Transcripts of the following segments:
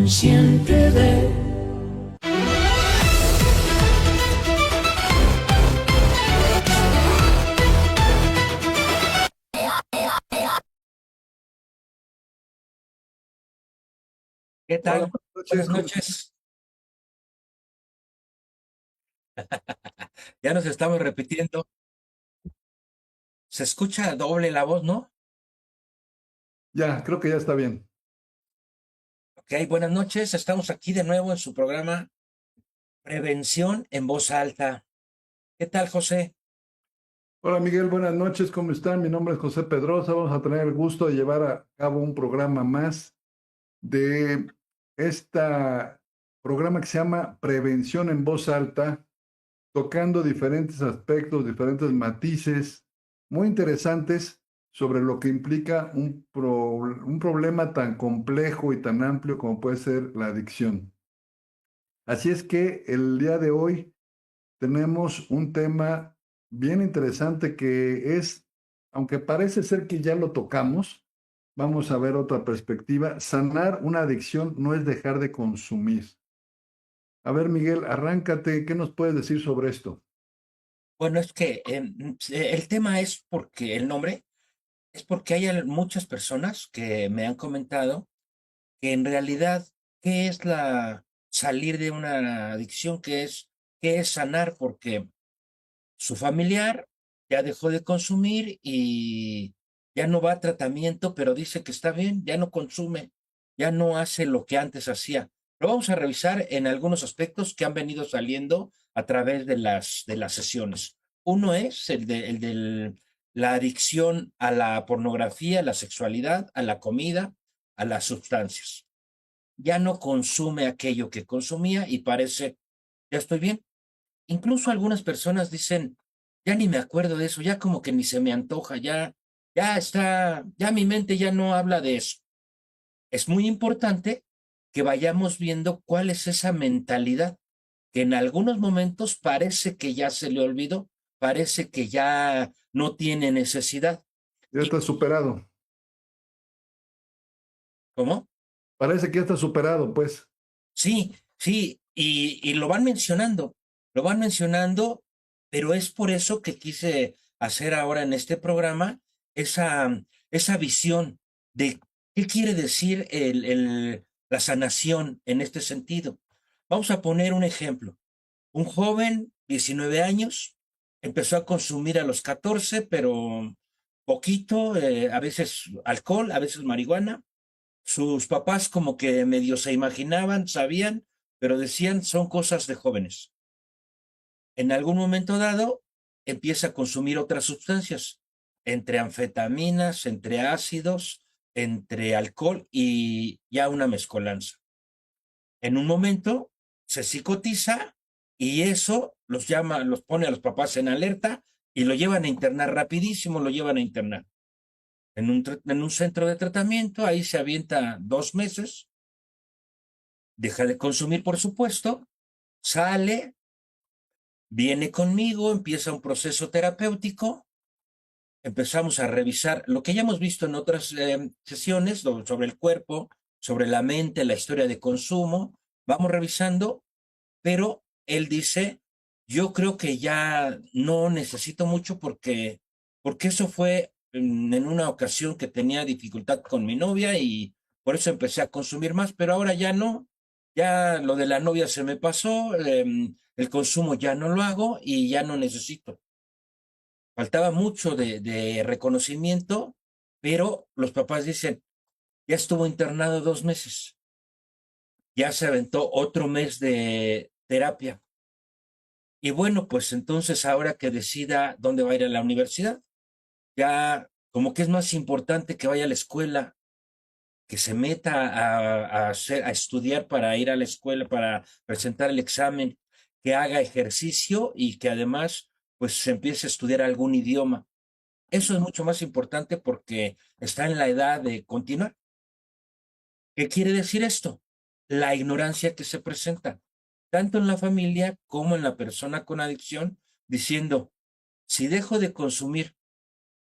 consciente de... ¿Qué Hola, tal? buenas noches. Buenas noches. Ya nos estamos repitiendo. Se escucha doble la voz, ¿no? Ya, creo que ya está bien. Ok, buenas noches. Estamos aquí de nuevo en su programa Prevención en Voz Alta. ¿Qué tal, José? Hola Miguel, buenas noches, ¿cómo están? Mi nombre es José Pedrosa. Vamos a tener el gusto de llevar a cabo un programa más de este programa que se llama Prevención en Voz Alta, tocando diferentes aspectos, diferentes matices muy interesantes sobre lo que implica un problema tan complejo y tan amplio como puede ser la adicción. Así es que el día de hoy tenemos un tema bien interesante que es, aunque parece ser que ya lo tocamos, vamos a ver otra perspectiva. Sanar una adicción no es dejar de consumir. A ver, Miguel, arráncate, ¿qué nos puedes decir sobre esto? Bueno, es que el tema es porque el nombre es porque hay muchas personas que me han comentado que en realidad, ¿qué es la salir de una adicción? Qué es sanar? Porque su familiar ya dejó de consumir y ya no va a tratamiento, pero dice que está bien, ya no consume, ya no hace lo que antes hacía. Lo vamos a revisar en algunos aspectos que han venido saliendo a través de las sesiones. Uno es la adicción a la pornografía, a la sexualidad, a la comida, a las sustancias. Ya no consume aquello que consumía y parece, ya estoy bien. Incluso algunas personas dicen, ya ni me acuerdo de eso, ya como que ni se me antoja, ya está, ya mi mente ya no habla de eso. Es muy importante que vayamos viendo cuál es esa mentalidad que en algunos momentos parece que ya se le olvidó, parece que ya no tiene necesidad. Ya ¿Y está superado. cómo? Parece que ya está superado, pues. Sí, sí, y lo van mencionando, pero es por eso que quise hacer ahora en este programa esa visión de qué quiere decir la sanación en este sentido. Vamos a poner un ejemplo. Un joven, 19 años, empezó a consumir a los 14, pero poquito, a veces alcohol, a veces marihuana. Sus papás como que medio se imaginaban, sabían, pero decían son cosas de jóvenes. En algún momento dado empieza a consumir otras sustancias, entre anfetaminas, entre ácidos, entre alcohol y ya una mezcolanza. En un momento se psicotiza y eso los pone a los papás en alerta y lo llevan a internar rapidísimo, lo llevan a internar en un centro de tratamiento, ahí se avienta 2 meses, deja de consumir, por supuesto, sale, viene conmigo, empieza un proceso terapéutico, empezamos a revisar lo que ya hemos visto en otras sesiones sobre el cuerpo, sobre la mente, la historia de consumo, vamos revisando, pero él dice, yo creo que ya no necesito mucho porque eso fue en una ocasión que tenía dificultad con mi novia y por eso empecé a consumir más, pero ahora ya no, ya lo de la novia se me pasó, el consumo ya no lo hago y ya no necesito. Faltaba mucho de reconocimiento, pero los papás dicen, ya estuvo internado 2 meses, ya se aventó otro mes de terapia. Y bueno, pues entonces ahora que decida dónde va a ir a la universidad, ya como que es más importante que vaya a la escuela, que se meta a estudiar para ir a la escuela, para presentar el examen, que haga ejercicio y que además pues se empiece a estudiar algún idioma. Eso es mucho más importante porque está en la edad de continuar. ¿Qué quiere decir esto? La ignorancia que se presenta, tanto en la familia como en la persona con adicción, diciendo, si dejo de consumir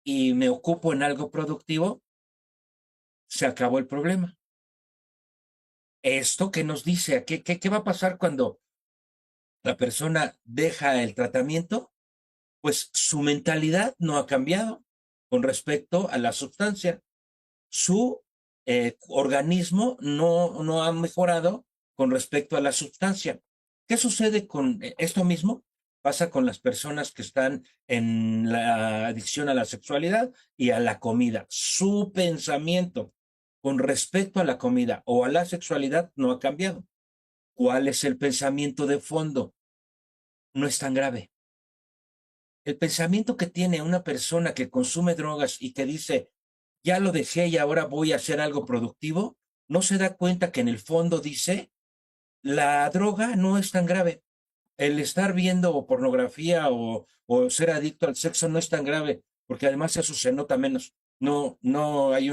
y me ocupo en algo productivo, se acabó el problema. Esto que nos dice, ¿qué va a pasar cuando la persona deja el tratamiento? Pues su mentalidad no ha cambiado con respecto a la sustancia. Su organismo no ha mejorado con respecto a la sustancia. ¿Qué sucede con esto mismo? Pasa con las personas que están en la adicción a la sexualidad y a la comida. Su pensamiento con respecto a la comida o a la sexualidad no ha cambiado. ¿Cuál es el pensamiento de fondo? No es tan grave. El pensamiento que tiene una persona que consume drogas y que dice, ya lo dejé y ahora voy a hacer algo productivo, no se da cuenta que en el fondo dice, la droga no es tan grave. El estar viendo pornografía o ser adicto al sexo no es tan grave, porque además eso se nota menos. No hay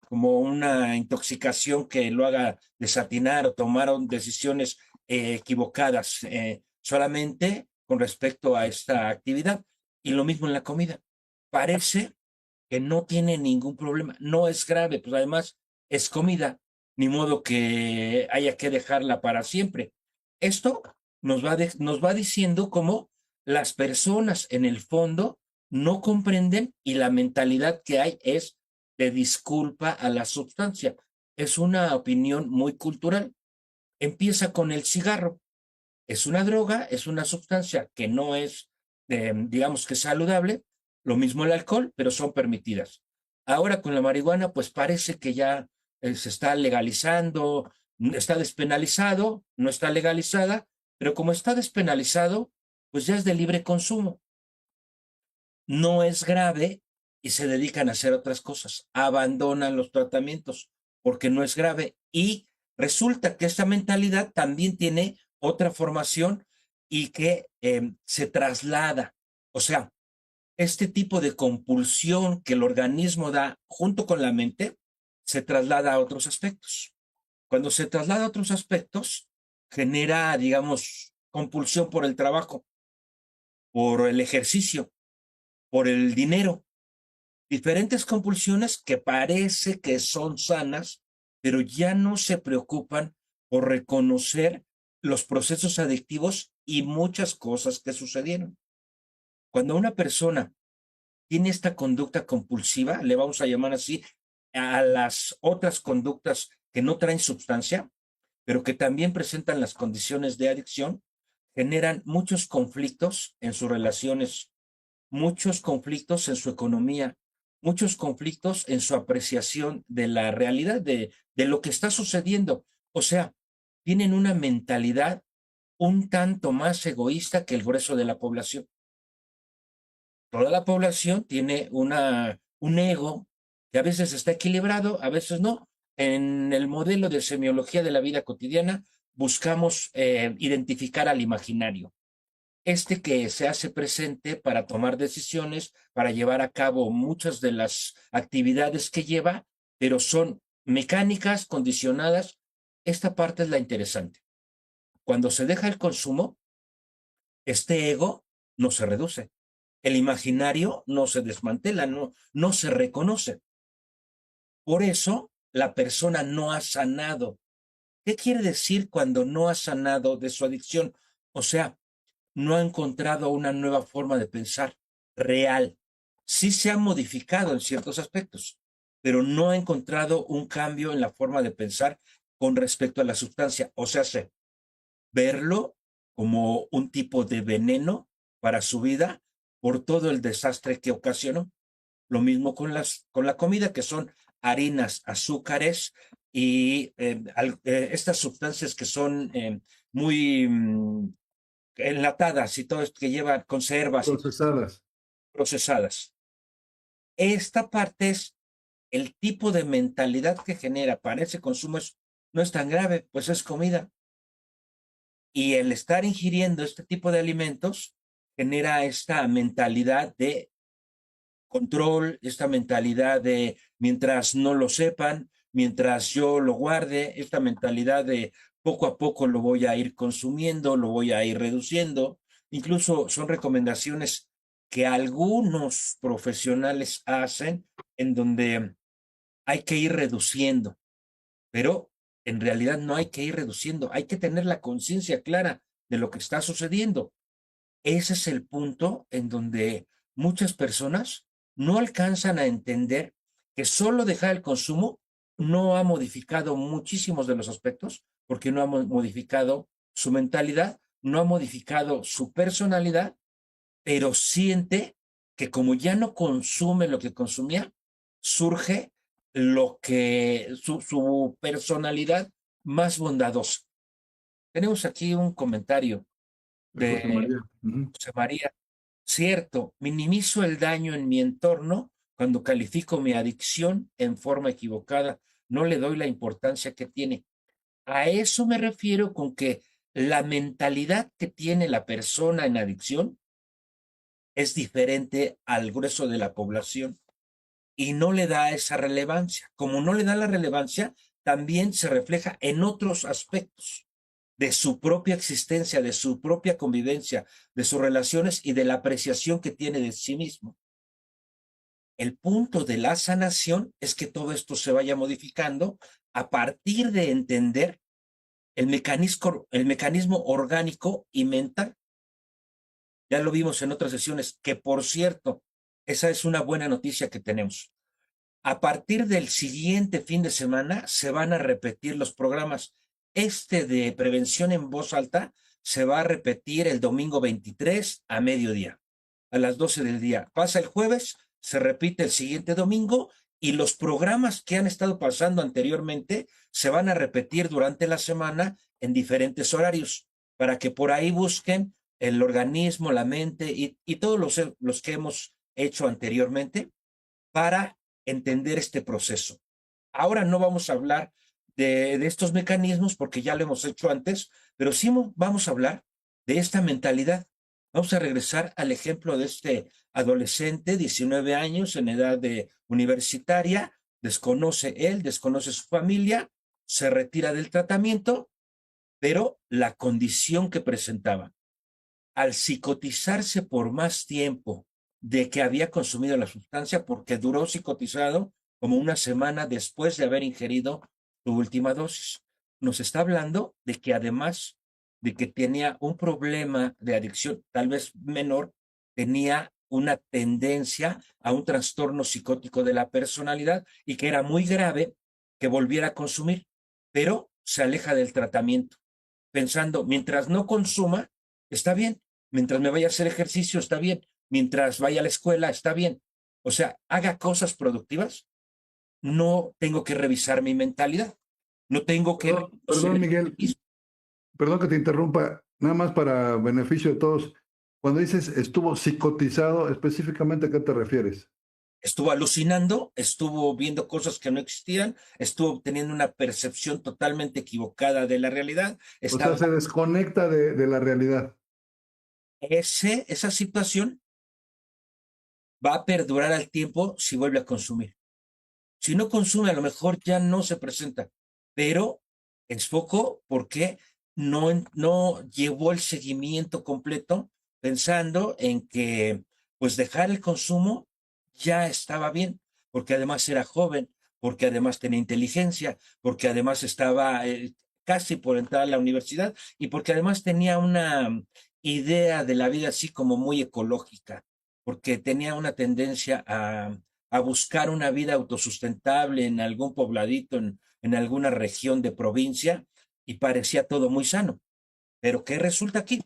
como una intoxicación que lo haga desatinar o tomar decisiones equivocadas, solamente con respecto a esta actividad. Y lo mismo en la comida. Parece que no tiene ningún problema, no es grave, pues además es comida, ni modo que haya que dejarla para siempre. Esto nos va diciendo cómo las personas en el fondo no comprenden y la mentalidad que hay es de disculpa a la sustancia. Es una opinión muy cultural. Empieza con el cigarro. Es una droga, es una sustancia que no es, digamos que saludable, lo mismo el alcohol, pero son permitidas. Ahora con la marihuana, pues parece que ya se está legalizando, está despenalizado, no está legalizada, pero como está despenalizado, pues ya es de libre consumo. No es grave y se dedican a hacer otras cosas, abandonan los tratamientos porque no es grave y resulta que esta mentalidad también tiene otra formación y que se traslada. O sea, este tipo de compulsión que el organismo da junto con la mente se traslada a otros aspectos. Cuando se traslada a otros aspectos, genera, digamos, compulsión por el trabajo, por el ejercicio, por el dinero, diferentes compulsiones que parece que son sanas, pero ya no se preocupan por reconocer los procesos adictivos y muchas cosas que sucedieron. Cuando una persona tiene esta conducta compulsiva, le vamos a llamar así a las otras conductas que no traen sustancia, pero que también presentan las condiciones de adicción, generan muchos conflictos en sus relaciones, muchos conflictos en su economía, muchos conflictos en su apreciación de la realidad, de lo que está sucediendo. O sea, tienen una mentalidad un tanto más egoísta que el grueso de la población. Toda la población tiene un ego que a veces está equilibrado, a veces no. En el modelo de semiología de la vida cotidiana buscamos identificar al imaginario, este que se hace presente para tomar decisiones, para llevar a cabo muchas de las actividades que lleva, pero son mecánicas, condicionadas. Esta parte es la interesante. Cuando se deja el consumo, este ego no se reduce. El imaginario no se desmantela, no se reconoce. Por eso la persona no ha sanado. ¿Qué quiere decir cuando no ha sanado de su adicción? O sea, no ha encontrado una nueva forma de pensar real. Sí se ha modificado en ciertos aspectos, pero no ha encontrado un cambio en la forma de pensar con respecto a la sustancia. O sea, verlo como un tipo de veneno para su vida por todo el desastre que ocasionó. Lo mismo con la comida, que son harinas, azúcares y estas sustancias que son muy enlatadas y todo esto que lleva conservas y Procesadas. procesadas. Esta parte es el tipo de mentalidad que genera para ese consumo no es tan grave, pues es comida. Y el estar ingiriendo este tipo de alimentos genera esta mentalidad de control, esta mentalidad de mientras no lo sepan, mientras yo lo guarde, esta mentalidad de poco a poco lo voy a ir consumiendo, lo voy a ir reduciendo. Incluso son recomendaciones que algunos profesionales hacen en donde hay que ir reduciendo, pero en realidad no hay que ir reduciendo, hay que tener la conciencia clara de lo que está sucediendo. Ese es el punto en donde muchas personas no alcanzan a entender que solo dejar el consumo no ha modificado muchísimos de los aspectos, porque no ha modificado su mentalidad, no ha modificado su personalidad, pero siente que como ya no consume lo que consumía, surge lo que su personalidad más bondadosa. Tenemos aquí un comentario de José de María. Ujú. José María. Cierto, minimizo el daño en mi entorno cuando califico mi adicción en forma equivocada. No le doy la importancia que tiene. A eso me refiero con que la mentalidad que tiene la persona en adicción es diferente al grueso de la población y no le da esa relevancia. Como no le da la relevancia, también se refleja en otros aspectos de su propia existencia, de su propia convivencia, de sus relaciones y de la apreciación que tiene de sí mismo. El punto de la sanación es que todo esto se vaya modificando a partir de entender el mecanismo orgánico y mental. Ya lo vimos en otras sesiones, que por cierto, esa es una buena noticia que tenemos. A partir del siguiente fin de semana se van a repetir los programas. Este de prevención en voz alta se va a repetir el domingo 23 a mediodía, a las 12 del día. Pasa el jueves, se repite el siguiente domingo y los programas que han estado pasando anteriormente se van a repetir durante la semana en diferentes horarios para que por ahí busquen el organismo, la mente y todos los que hemos hecho anteriormente para entender este proceso. Ahora no vamos a hablar de estos mecanismos porque ya lo hemos hecho antes, pero sí vamos a hablar de esta mentalidad. Vamos a regresar al ejemplo de este adolescente, 19 años, en edad de universitaria, desconoce él, desconoce su familia, se retira del tratamiento, pero la condición que presentaba al psicotizarse por más tiempo de que había consumido la sustancia, porque duró psicotizado como una semana después de haber ingerido su última dosis. Nos está hablando de que además de que tenía un problema de adicción, tal vez menor, tenía una tendencia a un trastorno psicótico de la personalidad y que era muy grave que volviera a consumir, pero se aleja del tratamiento, pensando, mientras no consuma, está bien, mientras me vaya a hacer ejercicio, está bien, mientras vaya a la escuela, está bien. O sea, haga cosas productivas, no tengo que revisar mi mentalidad, no tengo que Perdón, reconocer perdón, el Miguel, mecanismo. perdón que te interrumpa, nada más para beneficio de todos. Cuando dices estuvo psicotizado, específicamente ¿a qué te refieres? Estuvo alucinando, estuvo viendo cosas que no existían, estuvo teniendo una percepción totalmente equivocada de la realidad, O sea, estaba se desconecta de la realidad. esa situación va a perdurar al tiempo si vuelve a consumir. Si no consume, a lo mejor ya no se presenta, pero es poco porque no llevó el seguimiento completo pensando en que pues dejar el consumo ya estaba bien, porque además era joven, porque además tenía inteligencia, porque además estaba casi por entrar a la universidad y porque además tenía una idea de la vida así como muy ecológica, porque tenía una tendencia a buscar una vida autosustentable en algún pobladito, en alguna región de provincia, y parecía todo muy sano. Pero ¿qué resulta aquí?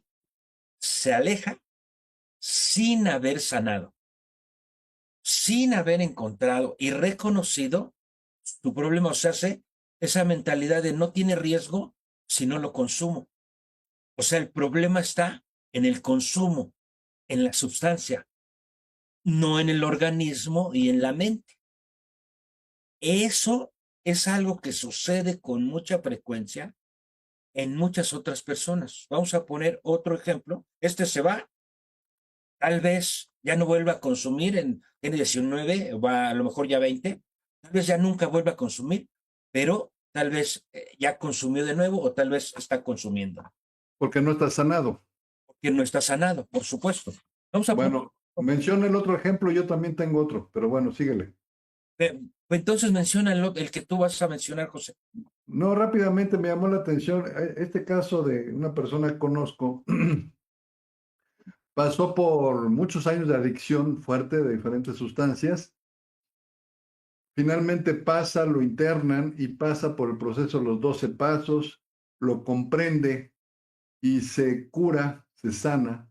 Se aleja sin haber sanado, sin haber encontrado y reconocido tu problema. O sea, esa mentalidad de no tiene riesgo si no lo consumo. O sea, el problema está en el consumo, en la sustancia, no en el organismo y en la mente. Eso es algo que sucede con mucha frecuencia en muchas otras personas. Vamos a poner otro ejemplo. Este se va, tal vez ya no vuelva a consumir, tiene 19, va a lo mejor ya 20, tal vez ya nunca vuelva a consumir, pero tal vez ya consumió de nuevo o tal vez está consumiendo, Porque no está sanado. porque no está sanado, por supuesto. Vamos a poner, Bueno, menciona el otro ejemplo, yo también tengo otro, pero bueno, síguele. entonces menciona el que tú vas a mencionar, José. No, rápidamente me llamó la atención este caso de una persona que conozco. Pasó por muchos años de adicción fuerte de diferentes sustancias. Finalmente pasa, lo internan y pasa por el proceso de los 12 pasos, lo comprende y se cura, se sana.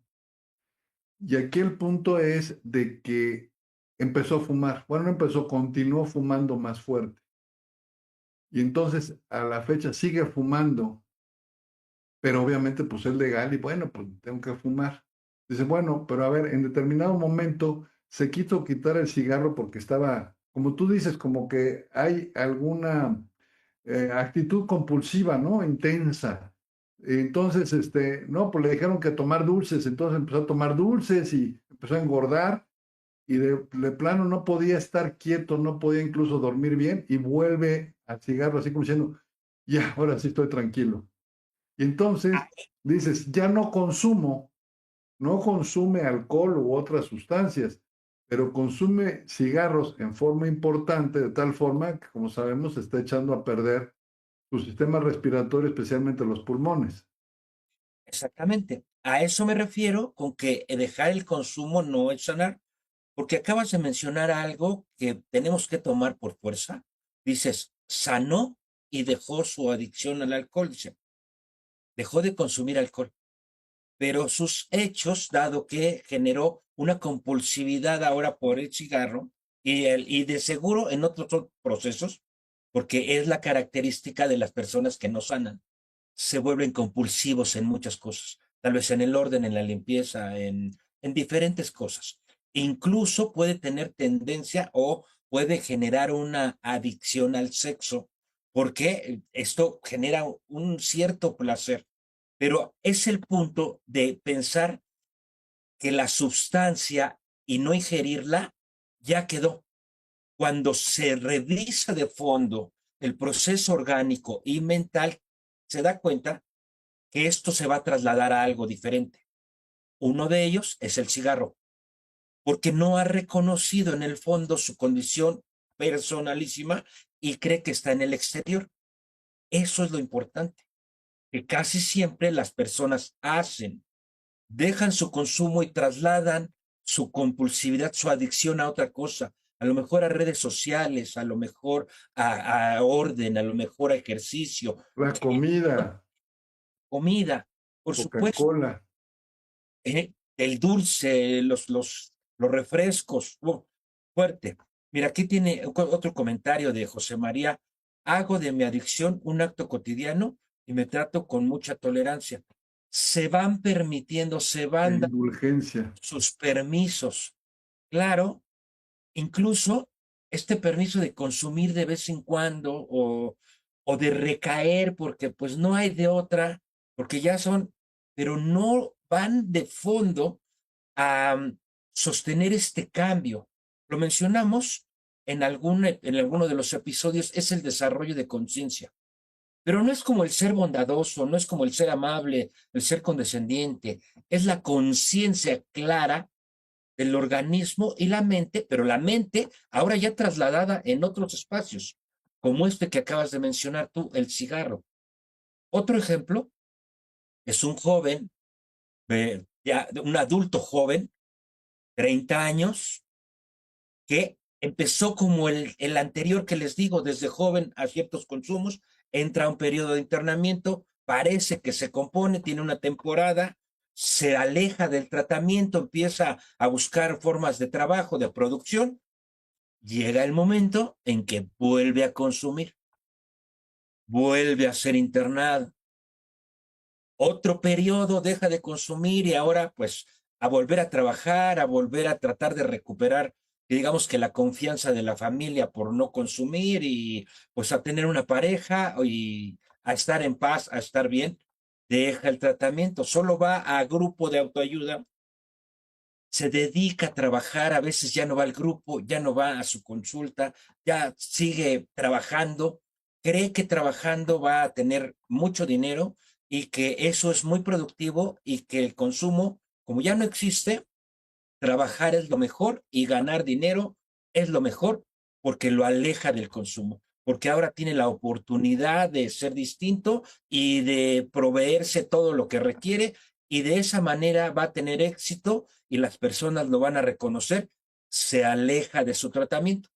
Y aquí el punto es de que empezó a fumar. Bueno, no empezó, continuó fumando más fuerte. Y entonces a la fecha sigue fumando, pero obviamente pues es legal y bueno, pues tengo que fumar. Dice, bueno, pero a ver, en determinado momento se quiso quitar el cigarro porque estaba, como tú dices, como que hay alguna actitud compulsiva, ¿no? Intensa. Entonces, no, pues le dijeron que tomar dulces, entonces empezó a tomar dulces y empezó a engordar y de plano no podía estar quieto, no podía incluso dormir bien y vuelve al cigarro así como diciendo, ya, ahora sí estoy tranquilo. Y entonces dices, ya no consumo, no consume alcohol u otras sustancias, pero consume cigarros en forma importante, de tal forma que, como sabemos, se está echando a perder su sistema respiratorio, especialmente los pulmones. Exactamente. A eso me refiero con que dejar el consumo no es sanar, porque acabas de mencionar algo que tenemos que tomar por fuerza. Dices, sanó y dejó su adicción al alcohol, dice, dejó de consumir alcohol, pero sus hechos, dado que generó una compulsividad ahora por el cigarro y de seguro en otros procesos, porque es la característica de las personas que no sanan, se vuelven compulsivos en muchas cosas, tal vez en el orden, en la limpieza, en diferentes cosas. Incluso puede tener tendencia o puede generar una adicción al sexo, porque esto genera un cierto placer, pero es el punto de pensar que la sustancia y no ingerirla ya quedó. Cuando se revisa de fondo el proceso orgánico y mental, se da cuenta que esto se va a trasladar a algo diferente. Uno de ellos es el cigarro, porque no ha reconocido en el fondo su condición personalísima y cree que está en el exterior. Eso es lo importante, que casi siempre las personas hacen, dejan su consumo y trasladan su compulsividad, su adicción a otra cosa, a lo mejor a redes sociales, a lo mejor a orden, a lo mejor a ejercicio, La comida, comida, por supuesto, Coca-Cola, el dulce, los refrescos, fuerte. Mira, aquí tiene otro comentario de José María. Hago de mi adicción un acto cotidiano y me trato con mucha tolerancia. Se van permitiendo, se van dando indulgencia. sus permisos. Claro, incluso este permiso de consumir de vez en cuando o de recaer porque pues no hay de otra, porque ya son, pero no van de fondo a sostener este cambio. Lo mencionamos en alguno de los episodios, es el desarrollo de conciencia. Pero no es como el ser bondadoso, no es como el ser amable, el ser condescendiente, es la conciencia clara del organismo y la mente, pero la mente ahora ya trasladada en otros espacios, como este que acabas de mencionar tú, el cigarro. Otro ejemplo es un joven, ya un adulto joven, 30 años, que empezó como el anterior que les digo, desde joven a ciertos consumos, entra a un periodo de internamiento, parece que se compone, tiene una temporada, se aleja del tratamiento, empieza a buscar formas de trabajo, de producción, llega el momento en que vuelve a consumir, vuelve a ser internado. Otro periodo deja de consumir y ahora pues a volver a trabajar, a volver a tratar de recuperar, digamos que la confianza de la familia por no consumir y pues a tener una pareja y a estar en paz, a estar bien, deja el tratamiento, solo va a grupo de autoayuda, se dedica a trabajar, a veces ya no va al grupo, ya no va a su consulta, ya sigue trabajando, cree que trabajando va a tener mucho dinero y que eso es muy productivo y que el consumo, como ya no existe, trabajar es lo mejor y ganar dinero es lo mejor porque lo aleja del consumo. porque ahora tiene la oportunidad de ser distinto y de proveerse todo lo que requiere, y de esa manera va a tener éxito y las personas lo van a reconocer, se aleja de su tratamiento.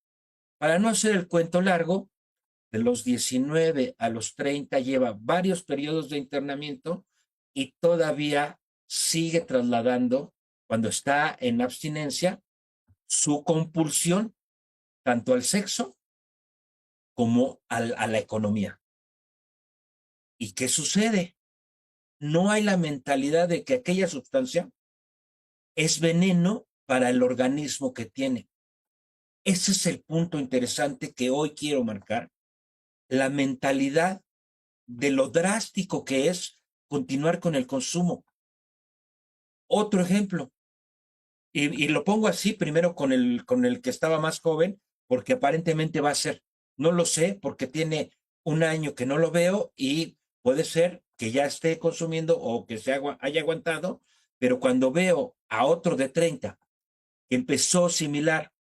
Para no hacer el cuento largo, de los 19 a los 30 lleva varios periodos de internamiento y todavía sigue trasladando, cuando está en abstinencia, su compulsión tanto al sexo como a la economía. ¿Y qué sucede? No hay la mentalidad de que aquella sustancia es veneno para el organismo que tiene. Ese es el punto interesante que hoy quiero marcar, la mentalidad de lo drástico que es continuar con el consumo. Otro ejemplo, y lo pongo así primero con el que estaba más joven, porque aparentemente va a ser, no lo sé, porque tiene un año que no lo veo y puede ser que ya esté consumiendo o que haya aguantado, pero cuando veo a otro de 30 que empezó similar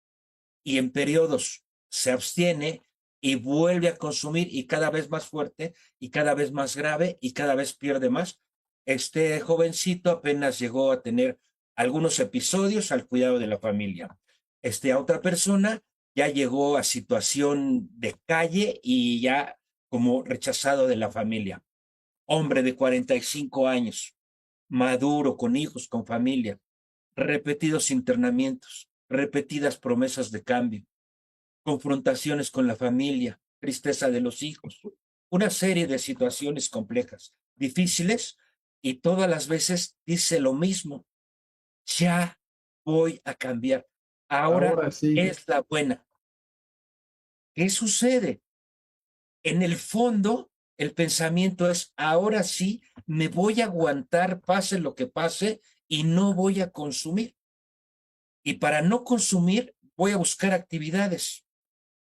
y en periodos se abstiene y vuelve a consumir y cada vez más fuerte y cada vez más grave y cada vez pierde más. Este jovencito apenas llegó a tener algunos episodios al cuidado de la familia. A otra persona ya llegó a situación de calle y ya como rechazado de la familia. Hombre de 45 años, maduro, con hijos, con familia, repetidos internamientos, repetidas promesas de cambio, confrontaciones con la familia, tristeza de los hijos, una serie de situaciones complejas, difíciles, y todas las veces dice lo mismo: ya voy a cambiar, ahora Ahora sí, es la buena. ¿Qué sucede? En el fondo, el pensamiento es: ahora sí me voy a aguantar, pase lo que pase, y no voy a consumir. Y para no consumir, voy a buscar actividades.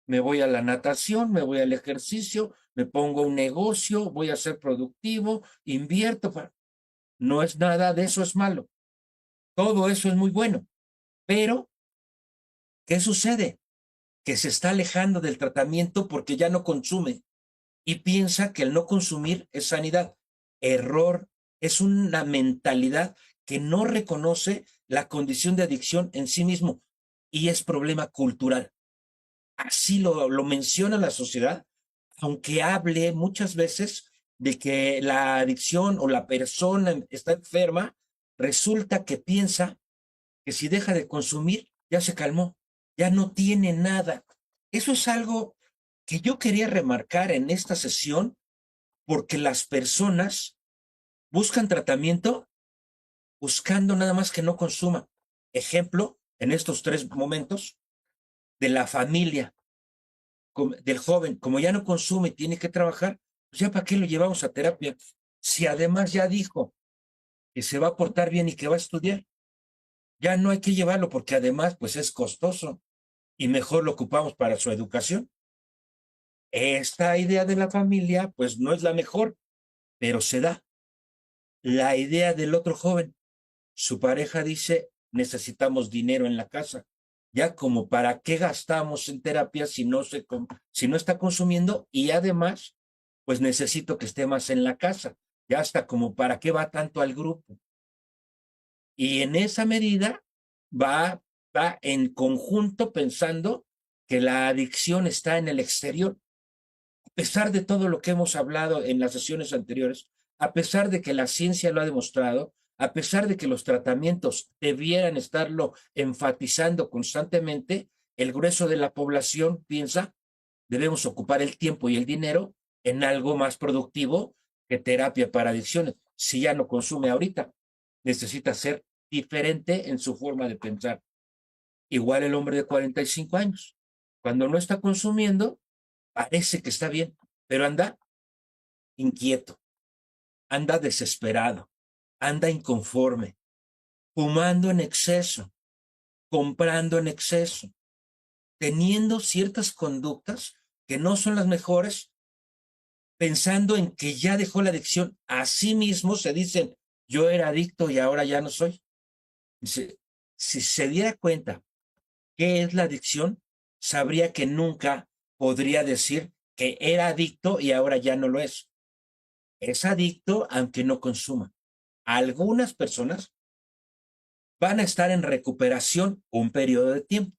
Me voy a la natación, me voy al ejercicio, me pongo un negocio, voy a ser productivo, invierto. No es nada de eso, es malo. Todo eso es muy bueno. Pero, ¿qué sucede? Que se está alejando del tratamiento porque ya no consume y piensa que el no consumir es sanidad. Error, es una mentalidad que no reconoce la condición de adicción en sí mismo y es problema cultural. Así lo menciona la sociedad, aunque hable muchas veces de que la adicción o la persona está enferma, resulta que piensa que si deja de consumir, ya se calmó, ya no tiene nada. Eso es algo que yo quería remarcar en esta sesión, porque las personas buscan tratamiento buscando nada más que no consuma. Ejemplo, en estos tres momentos, de la familia, del joven, como ya no consume y tiene que trabajar, pues ya para qué lo llevamos a terapia. Si además ya dijo que se va a portar bien y que va a estudiar, ya no hay que llevarlo porque además pues es costoso y mejor lo ocupamos para su educación. Esta idea de la familia pues no es la mejor, pero se da. La idea del otro joven, su pareja dice: necesitamos dinero en la casa. Ya como para qué gastamos en terapia si no está consumiendo, y además, pues necesito que esté más en la casa. Ya hasta como para qué va tanto al grupo. Y en esa medida va en conjunto pensando que la adicción está en el exterior. A pesar de todo lo que hemos hablado en las sesiones anteriores, a pesar de que la ciencia lo ha demostrado, a pesar de que los tratamientos debieran estarlo enfatizando constantemente, el grueso de la población piensa: debemos ocupar el tiempo y el dinero en algo más productivo que terapia para adicciones. Si ya no consume ahorita, necesita ser diferente en su forma de pensar. Igual el hombre de 45 años. Cuando no está consumiendo, parece que está bien, pero anda inquieto, anda desesperado, anda inconforme, fumando en exceso, comprando en exceso, teniendo ciertas conductas que no son las mejores, pensando en que ya dejó la adicción. A sí mismo se dicen: yo era adicto y ahora ya no soy. Si, si se diera cuenta qué es la adicción, sabría que nunca podría decir que era adicto y ahora ya no lo es. Es adicto aunque no consuma. Algunas personas van a estar en recuperación un periodo de tiempo.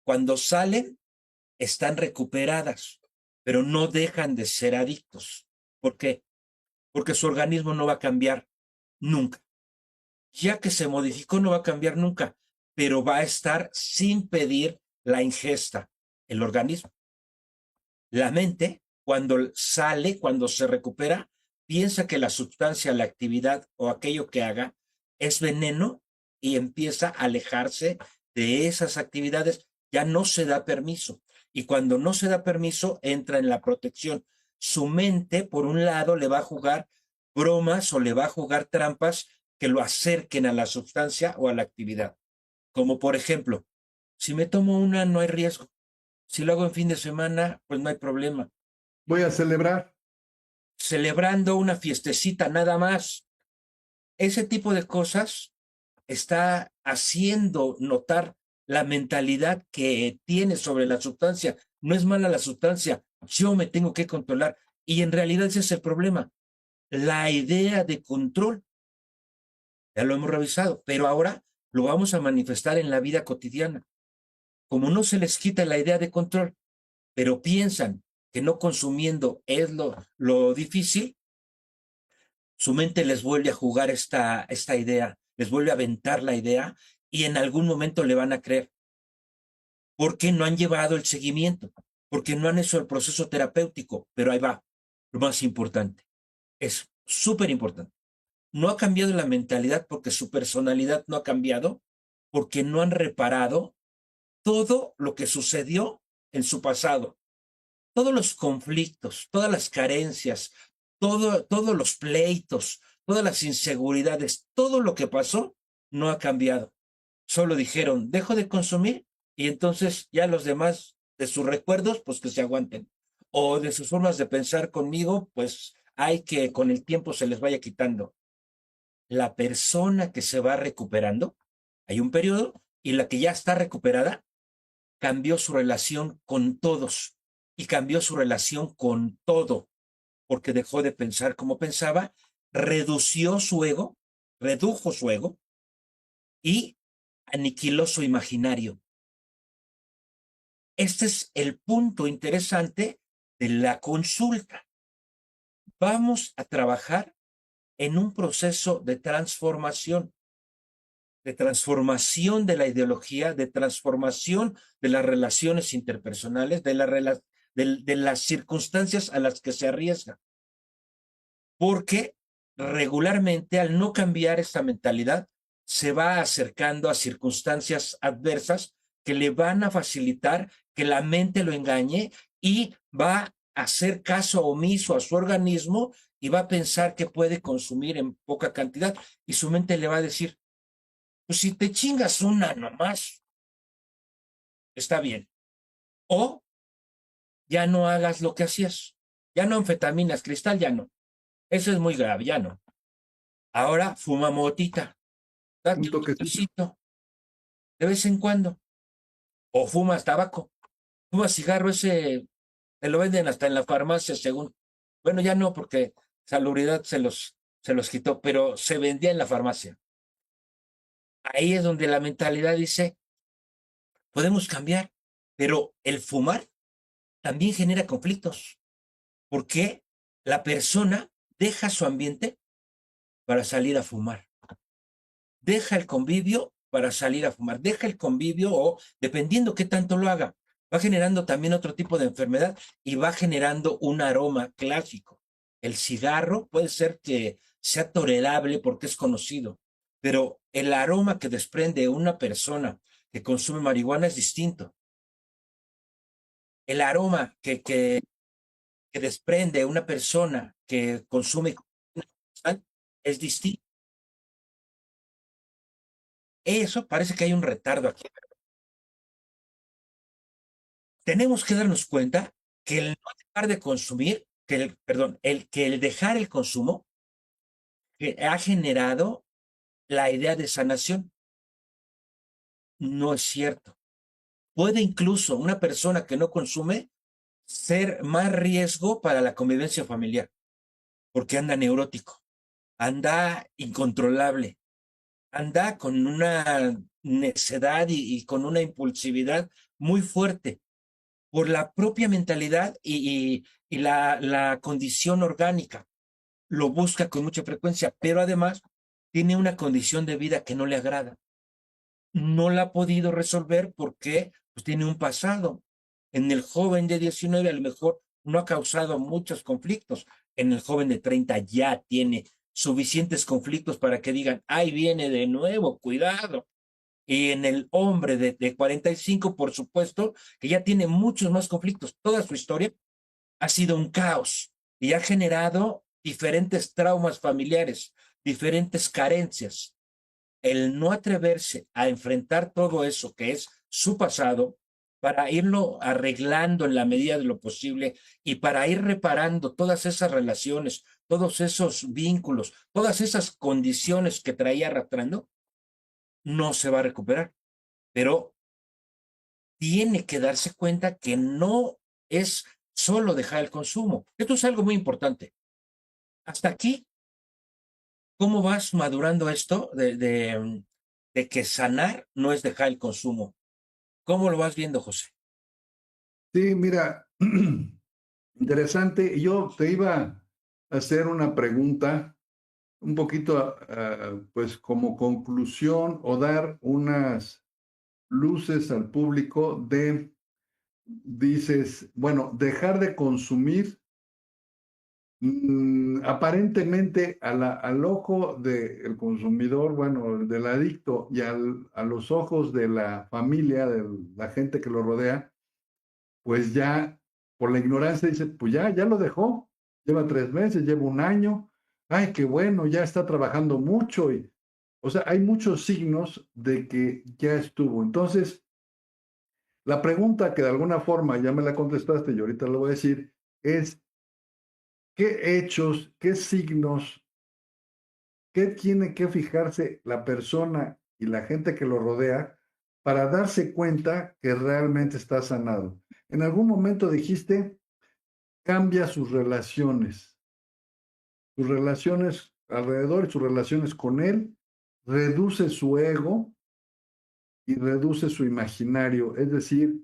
Cuando salen, están recuperadas, pero no dejan de ser adictos. ¿Por qué? Porque su organismo no va a cambiar nunca. Ya que se modificó, no va a cambiar nunca, pero va a estar sin pedir la ingesta, el organismo. La mente, cuando sale, cuando se recupera, piensa que la sustancia, la actividad o aquello que haga es veneno y empieza a alejarse de esas actividades. Ya no se da permiso. Y cuando no se da permiso, entra en la protección. Su mente, por un lado, le va a jugar bromas o le va a jugar trampas que lo acerquen a la sustancia o a la actividad. Como por ejemplo, si me tomo una, no hay riesgo. Si lo hago en fin de semana, pues no hay problema. Voy a celebrar. Celebrando una fiestecita nada más. Ese tipo de cosas está haciendo notar la mentalidad que tiene sobre la sustancia. No es mala la sustancia, yo me tengo que controlar. Y en realidad ese es el problema. La idea de control, ya lo hemos revisado, pero ahora lo vamos a manifestar en la vida cotidiana. Como no se les quita la idea de control, pero piensan que no consumiendo es lo difícil, su mente les vuelve a jugar esta idea, les vuelve a aventar la idea y en algún momento le van a creer, porque no han llevado el seguimiento, porque no han hecho el proceso terapéutico, pero ahí va, lo más importante, es súper importante. No ha cambiado la mentalidad porque su personalidad no ha cambiado, porque no han reparado todo lo que sucedió en su pasado, todos los conflictos, todas las carencias, todos los pleitos, todas las inseguridades, todo lo que pasó no ha cambiado. Solo dijeron, dejo de consumir y entonces ya los demás de sus recuerdos, pues que se aguanten. O de sus formas de pensar conmigo, pues hay que con el tiempo se les vaya quitando. La persona que se va recuperando, hay un periodo, y la que ya está recuperada cambió su relación con todos y cambió su relación con todo, porque dejó de pensar como pensaba, redució su ego, redujo su ego y aniquiló su imaginario. Este es el punto interesante de la consulta. Vamos a trabajar en un proceso de transformación de la ideología, de transformación de las relaciones interpersonales, de las circunstancias a las que se arriesga. Porque regularmente al no cambiar esta mentalidad, se va acercando a circunstancias adversas que le van a facilitar que la mente lo engañe y va a hacer caso omiso a su organismo y va a pensar que puede consumir en poca cantidad y su mente le va a decir, pues si te chingas una nomás, está bien. O ya no hagas lo que hacías. Ya no anfetaminas, cristal, ya no. Eso es muy grave, ya no. Ahora fuma motita, date Un un toquecito. toquecito de vez en cuando. O fumas tabaco, fumas cigarro, ese te lo venden hasta en la farmacia, según. Bueno, ya no, porque Salubridad se los quitó, pero se vendía en la farmacia. Ahí es donde la mentalidad dice, podemos cambiar, pero el fumar también genera conflictos, porque la persona deja su ambiente para salir a fumar, deja el convivio para salir a fumar, deja el convivio o dependiendo qué tanto lo haga, va generando también otro tipo de enfermedad y va generando un aroma clásico. El cigarro puede ser que sea tolerable porque es conocido, pero el aroma que desprende una persona que consume marihuana es distinto. El aroma que desprende una persona que consume es distinto. Eso parece que hay un retardo aquí. Tenemos que darnos cuenta que el no dejar de consumir, el dejar el consumo que ha generado la idea de sanación. No es cierto. Puede incluso una persona que no consume ser más riesgo para la convivencia familiar, porque anda neurótico, anda incontrolable, anda con una necedad y con una impulsividad muy fuerte por la propia mentalidad y la condición orgánica. Lo busca con mucha frecuencia, pero además tiene una condición de vida que no le agrada. No la ha podido resolver porque pues, tiene un pasado. En el joven de 19 a lo mejor no ha causado muchos conflictos. En el joven de 30 ya tiene suficientes conflictos para que digan, ahí viene de nuevo, cuidado. Y en el hombre de 45, por supuesto, que ya tiene muchos más conflictos. Toda su historia ha sido un caos y ha generado diferentes traumas familiares, diferentes carencias. El no atreverse a enfrentar todo eso que es su pasado para irlo arreglando en la medida de lo posible y para ir reparando todas esas relaciones, todos esos vínculos, todas esas condiciones que traía arrastrando, no se va a recuperar. Pero tiene que darse cuenta que no es solo dejar el consumo. Esto es algo muy importante. Hasta aquí, ¿cómo vas madurando esto de que sanar no es dejar el consumo? ¿Cómo lo vas viendo, José? Sí, mira, interesante. Yo te iba a hacer una pregunta un poquito, pues como conclusión o dar unas luces al público de, dices, bueno, dejar de consumir. Aparentemente al ojo del consumidor, bueno, del adicto y a los ojos de la familia, de la gente que lo rodea, pues ya por la ignorancia dice, pues ya lo dejó, lleva 3 meses, lleva un año, ay, qué bueno, ya está trabajando mucho. O sea, hay muchos signos de que ya estuvo. Entonces, la pregunta que de alguna forma ya me la contestaste y ahorita lo voy a decir, es, ¿qué hechos, qué signos, qué tiene que fijarse la persona y la gente que lo rodea para darse cuenta que realmente está sanado? En algún momento dijiste, cambia sus relaciones alrededor y sus relaciones con él, reduce su ego y reduce su imaginario, es decir,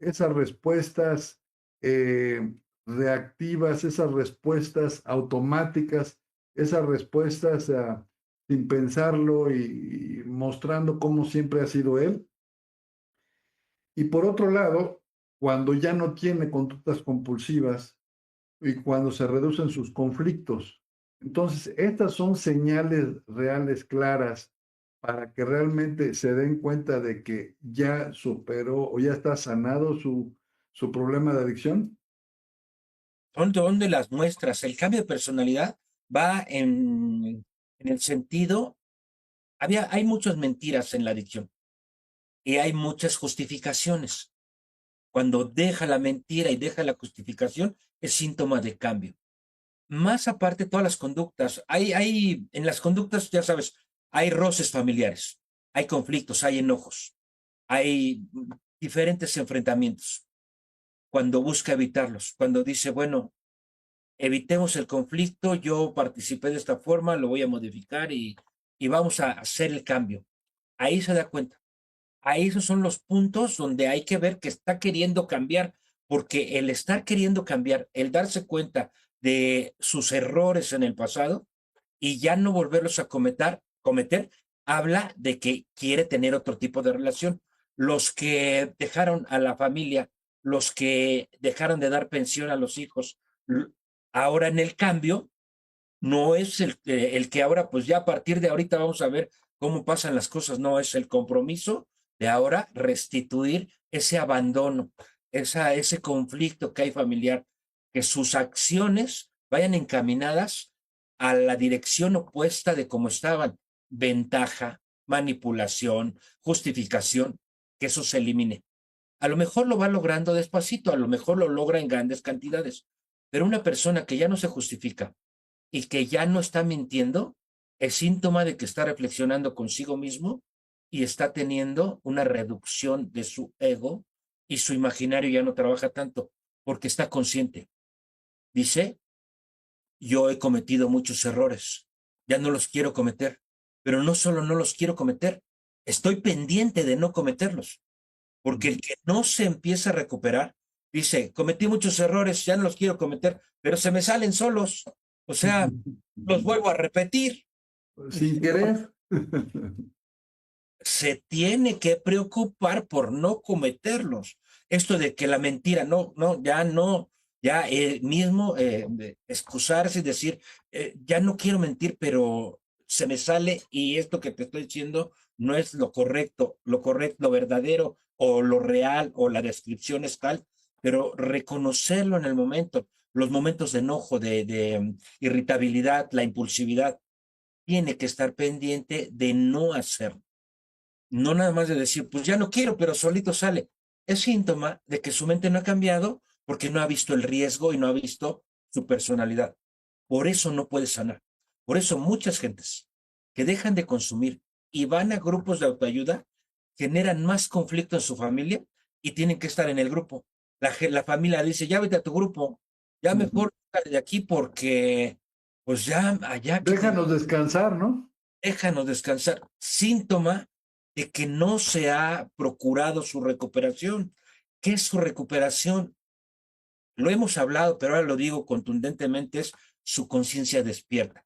esas respuestas eh, reactivas, esas respuestas automáticas, esas respuestas sin pensarlo y mostrando cómo siempre ha sido él. Y por otro lado, cuando ya no tiene conductas compulsivas y cuando se reducen sus conflictos. Entonces, estas son señales reales, claras, para que realmente se den cuenta de que ya superó o ya está sanado su problema de adicción. ¿Son de dónde las muestras? El cambio de personalidad va en el sentido, hay muchas mentiras en la adicción y hay muchas justificaciones. Cuando deja la mentira y deja la justificación, es síntoma de cambio. Más aparte, todas las conductas, en las conductas, ya sabes, hay roces familiares, hay conflictos, hay enojos, hay diferentes enfrentamientos. Cuando busca evitarlos, cuando dice, bueno, evitemos el conflicto, yo participé de esta forma, lo voy a modificar y vamos a hacer el cambio. Ahí se da cuenta. Ahí esos son los puntos donde hay que ver que está queriendo cambiar, porque el estar queriendo cambiar, el darse cuenta de sus errores en el pasado y ya no volverlos a cometer, habla de que quiere tener otro tipo de relación. Los que dejaron a la familia, los que dejaron de dar pensión a los hijos, ahora en el cambio, no es el que ahora, pues ya a partir de ahorita vamos a ver cómo pasan las cosas, no es el compromiso de ahora restituir ese abandono, ese conflicto que hay familiar, que sus acciones vayan encaminadas a la dirección opuesta de cómo estaban, ventaja, manipulación, justificación, que eso se elimine. A lo mejor lo va logrando despacito, a lo mejor lo logra en grandes cantidades, pero una persona que ya no se justifica, y que ya no está mintiendo, es síntoma de que está reflexionando consigo mismo y está teniendo una reducción de su ego y su imaginario ya no trabaja tanto. porque está consciente. Dice, yo he cometido muchos errores, ya no los quiero cometer, pero no solo no los quiero cometer, estoy pendiente de no cometerlos, porque el que no se empieza a recuperar, dice, cometí muchos errores, ya no los quiero cometer, pero se me salen solos, o sea, los vuelvo a repetir. Sin querer. Se tiene que preocupar por no cometerlos. Esto de que la mentira, no, ya mismo excusarse y decir, ya no quiero mentir, pero se me sale y esto que te estoy diciendo no es lo correcto, lo verdadero o lo real o la descripción es tal, pero reconocerlo en el momento, los momentos de enojo, de irritabilidad, la impulsividad, tiene que estar pendiente de no hacerlo. No nada más de decir, pues ya no quiero, pero solito sale. Es síntoma de que su mente no ha cambiado porque no ha visto el riesgo y no ha visto su personalidad. Por eso no puede sanar. Por eso muchas gentes que dejan de consumir y van a grupos de autoayuda generan más conflicto en su familia y tienen que estar en el grupo. La familia dice, ya vete a tu grupo, ya mejor sale de aquí porque pues ya allá que te Déjanos descansar, ¿no? déjanos descansar. Síntoma de que no se ha procurado su recuperación. ¿Qué es su recuperación? Lo hemos hablado, pero ahora lo digo contundentemente, es su conciencia despierta.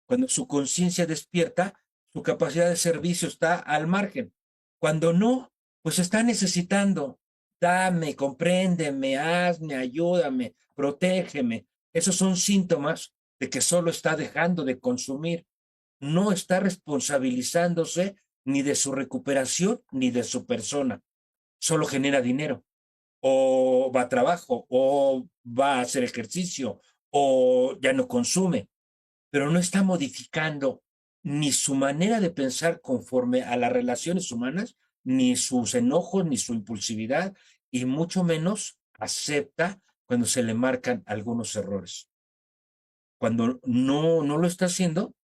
Cuando su conciencia despierta, su capacidad de servicio está al margen. Cuando no, pues está necesitando, dame, compréndeme, hazme, ayúdame, protégeme. Esos son síntomas de que solo está dejando de consumir, no está responsabilizándose ni de su recuperación ni de su persona. Solo genera dinero, o va a trabajo, o va a hacer ejercicio, o ya no consume, pero no está modificando ni su manera de pensar conforme a las relaciones humanas, ni sus enojos, ni su impulsividad, y mucho menos acepta cuando se le marcan algunos errores. Cuando no lo está haciendo,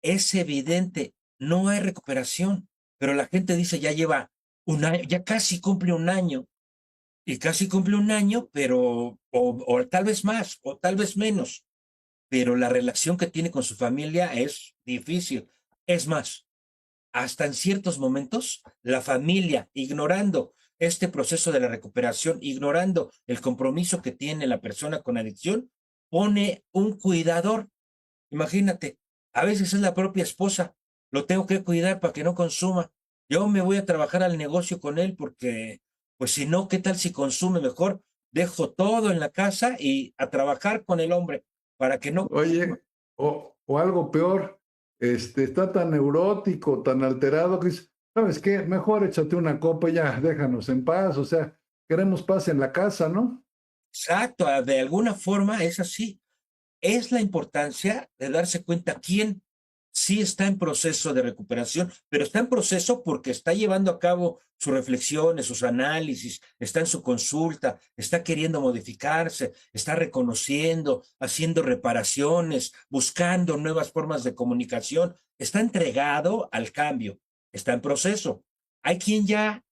es evidente, no hay recuperación, pero la gente dice ya lleva un año, ya casi cumple un año, y casi cumple un año, pero, o tal vez más, o tal vez menos, pero la relación que tiene con su familia es difícil. Es más, hasta en ciertos momentos, la familia, ignorando este proceso de la recuperación, ignorando el compromiso que tiene la persona con adicción, pone un cuidador. Imagínate, a veces es la propia esposa, lo tengo que cuidar para que no consuma. Yo me voy a trabajar al negocio con él porque, pues si no, ¿qué tal si consume? Mejor dejo todo en la casa y a trabajar con el hombre para que no consuma. Oye, o algo peor, está tan neurótico, tan alterado que dice, ¿sabes qué? Mejor échate una copa y ya, déjanos en paz. O sea, queremos paz en la casa, ¿no? Exacto, de alguna forma es así. Es la importancia de darse cuenta quién sí está en proceso de recuperación, pero está en proceso porque está llevando a cabo sus reflexiones, sus análisis, está en su consulta, está queriendo modificarse, está reconociendo, haciendo reparaciones, buscando nuevas formas de comunicación, está entregado al cambio, está en proceso. Hay quien ya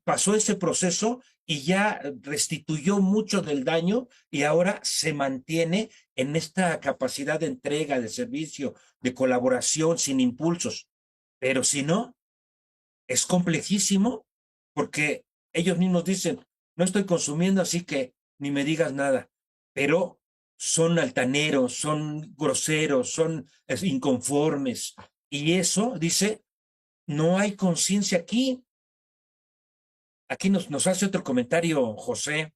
pasó ese proceso y ya restituyó mucho del daño y ahora se mantiene en esta capacidad de entrega, de servicio, de colaboración sin impulsos. Pero si no, es complejísimo porque ellos mismos dicen, no estoy consumiendo, así que ni me digas nada. Pero son altaneros, son groseros, son inconformes. Y eso, dice, no hay conciencia aquí. Aquí nos hace otro comentario, José.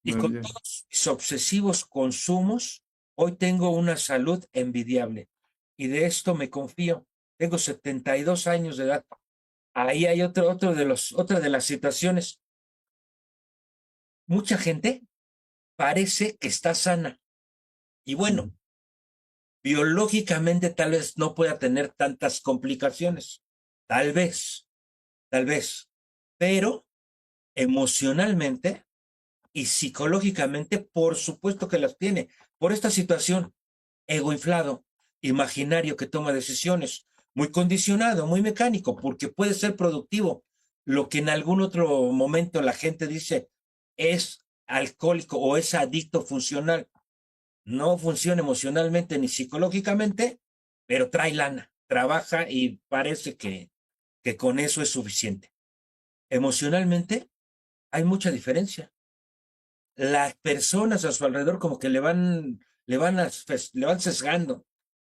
Y Muy con bien. todos mis obsesivos consumos, hoy tengo una salud envidiable. Y de esto me confío. Tengo 72 años de edad. Ahí hay otra de las situaciones. Mucha gente parece que está sana. Y bueno, biológicamente tal vez no pueda tener tantas complicaciones. Tal vez, tal vez. Pero emocionalmente y psicológicamente, por supuesto que las tiene. Por esta situación, ego inflado, imaginario que toma decisiones, muy condicionado, muy mecánico, porque puede ser productivo. Lo que en algún otro momento la gente dice es alcohólico o es adicto funcional. No funciona emocionalmente ni psicológicamente, pero trae lana, trabaja y parece que con eso es suficiente. Emocionalmente hay mucha diferencia. Las personas a su alrededor como que le van sesgando,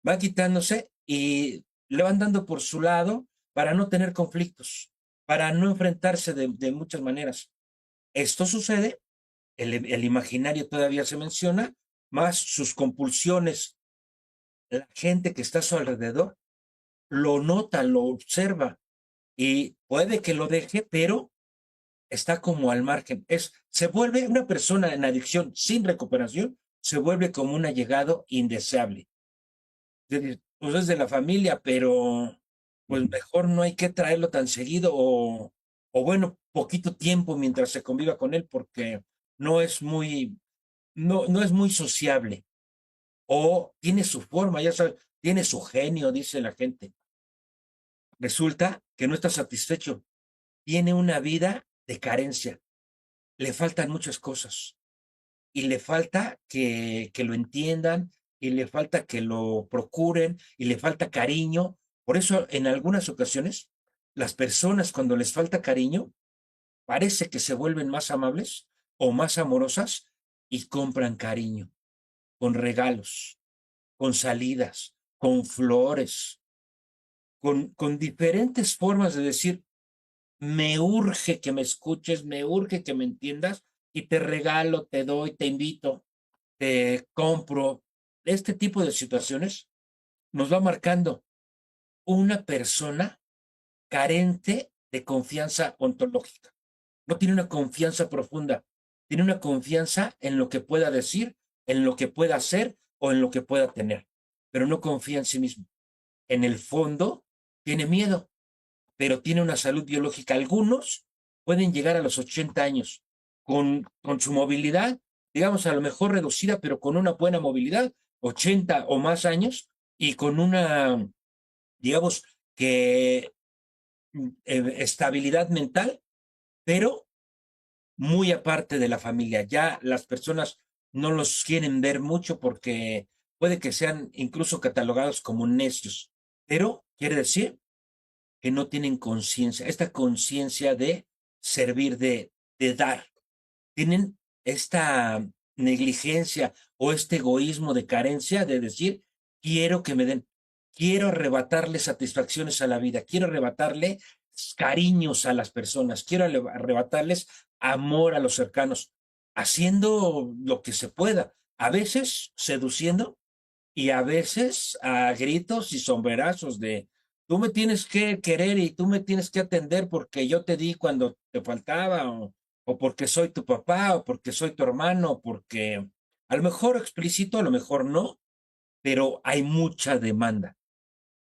van quitándose y le van dando por su lado para no tener conflictos, para no enfrentarse de muchas maneras. Esto sucede, el imaginario todavía se menciona, más sus compulsiones, la gente que está a su alrededor lo nota, lo observa y puede que lo deje, pero está como al margen. Se vuelve una persona en adicción sin recuperación, se vuelve como un allegado indeseable. Pues es de la familia, pero pues mejor no hay que traerlo tan seguido o bueno, poquito tiempo mientras se conviva con él porque no es muy, no es muy sociable o tiene su forma, ya sabes, tiene su genio, dice la gente. Resulta que no está satisfecho, tiene una vida de carencia, le faltan muchas cosas y le falta que lo entiendan y le falta que lo procuren y le falta cariño. Por eso en algunas ocasiones las personas cuando les falta cariño parece que se vuelven más amables o más amorosas y compran cariño con regalos, con salidas, con flores, con diferentes formas de decir, me urge que me escuches, me urge que me entiendas y te regalo, te doy, te invito, te compro. Este tipo de situaciones nos va marcando una persona carente de confianza ontológica. No tiene una confianza profunda, tiene una confianza en lo que pueda decir, en lo que pueda hacer o en lo que pueda tener, pero no confía en sí mismo. En el fondo, tiene miedo, pero tiene una salud biológica. Algunos pueden llegar a los 80 años con su movilidad, digamos, a lo mejor reducida, pero con una buena movilidad, 80 o más años, y con una, digamos, que estabilidad mental, pero muy aparte de la familia. Ya las personas no los quieren ver mucho porque puede que sean incluso catalogados como necios, pero quiere decir que no tienen conciencia, esta conciencia de servir, de dar. Tienen esta negligencia o este egoísmo de carencia de decir, quiero que me den, quiero arrebatarle satisfacciones a la vida, quiero arrebatarle cariños a las personas, quiero arrebatarles amor a los cercanos, haciendo lo que se pueda, a veces seduciendo y a veces a gritos y sombrerazos de tú me tienes que querer y tú me tienes que atender porque yo te di cuando te faltaba o porque soy tu papá o porque soy tu hermano, porque a lo mejor explícito, a lo mejor no, pero hay mucha demanda.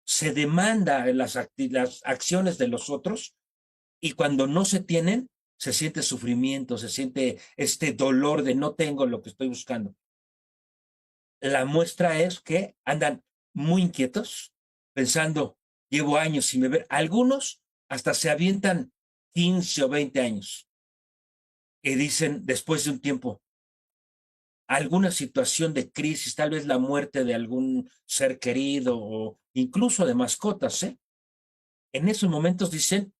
Se demanda las acciones de los otros y cuando no se tienen, se siente sufrimiento, se siente este dolor de no tengo lo que estoy buscando. La muestra es que andan muy inquietos, pensando, llevo años sin beber. Algunos hasta se avientan 15 o 20 años y dicen después de un tiempo, alguna situación de crisis, tal vez la muerte de algún ser querido o incluso de mascotas, ¿eh? En esos momentos dicen,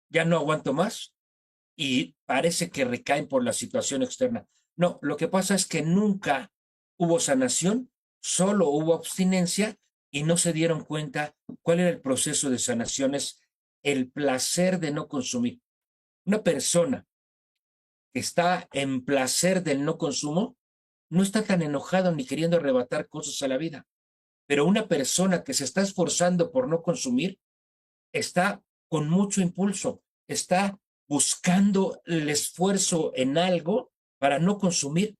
ya no aguanto más y parece que recaen por la situación externa. No, lo que pasa es que nunca hubo sanación, solo hubo abstinencia y no se dieron cuenta cuál era el proceso de sanación, es el placer de no consumir. Una persona que está en placer del no consumo no está tan enojado ni queriendo arrebatar cosas a la vida, pero una persona que se está esforzando por no consumir está con mucho impulso, está buscando el esfuerzo en algo para no consumir